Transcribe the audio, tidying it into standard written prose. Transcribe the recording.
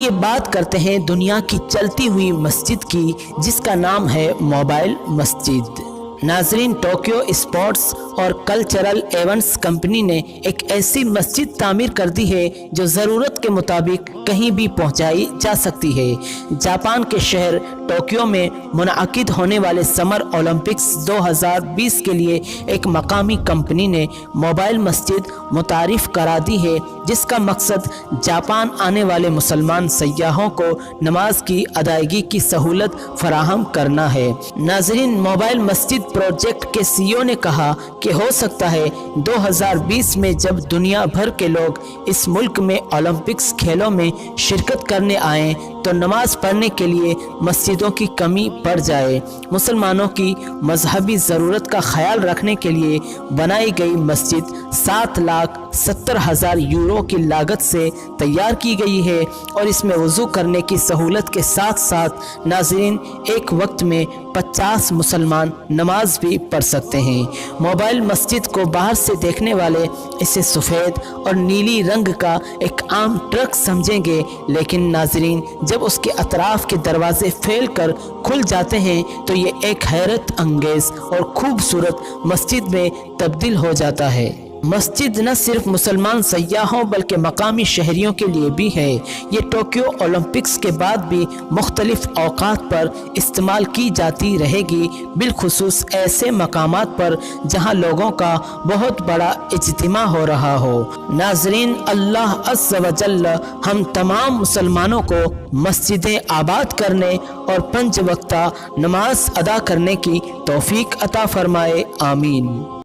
یہ بات کرتے ہیں دنیا کی چلتی ہوئی مسجد کی، جس کا نام ہے موبائل مسجد۔ ناظرین، ٹوکیو اسپورٹس اور کلچرل ایونٹس کمپنی نے ایک ایسی مسجد تعمیر کر دی ہے جو ضرورت کے مطابق کہیں بھی پہنچائی جا سکتی ہے۔ جاپان کے شہر ٹوکیو میں منعقد ہونے والے سمر اولمپکس 2020 کے لیے ایک مقامی کمپنی نے موبائل مسجد متعارف کرا دی ہے، جس کا مقصد جاپان آنے والے مسلمان سیاحوں کو نماز کی ادائیگی کی سہولت فراہم کرنا ہے۔ ناظرین، موبائل مسجد پروجیکٹ کے سی او نے کہا کہ ہو سکتا ہے 2020 میں جب دنیا بھر کے لوگ اس ملک میں اولمپکس کھیلوں میں شرکت کرنے آئیں تو نماز پڑھنے کے لیے مسجدوں کی کمی پڑ جائے۔ مسلمانوں کی مذہبی ضرورت کا خیال رکھنے کے لیے بنائی گئی مسجد 7,70,000 یورو کی لاگت سے تیار کی گئی ہے اور اس میں وضو کرنے کی سہولت کے ساتھ ساتھ ناظرین ایک وقت میں 50 مسلمان نماز بھی پڑھ سکتے ہیں۔ موبائل مسجد کو باہر سے دیکھنے والے اسے سفید اور نیلی رنگ کا ایک عام ٹرک سمجھیں گے، لیکن ناظرین جب اس کے اطراف کے دروازے پھیل کر کھل جاتے ہیں تو یہ ایک حیرت انگیز اور خوبصورت مسجد میں تبدیل ہو جاتا ہے۔ مسجد نہ صرف مسلمان سیاحوں بلکہ مقامی شہریوں کے لیے بھی ہے۔ یہ ٹوکیو اولمپکس کے بعد بھی مختلف اوقات پر استعمال کی جاتی رہے گی، بالخصوص ایسے مقامات پر جہاں لوگوں کا بہت بڑا اجتماع ہو رہا ہو۔ ناظرین، اللہ عز و جل ہم تمام مسلمانوں کو مسجدیں آباد کرنے اور 5 وقتہ نماز ادا کرنے کی توفیق عطا فرمائے، آمین۔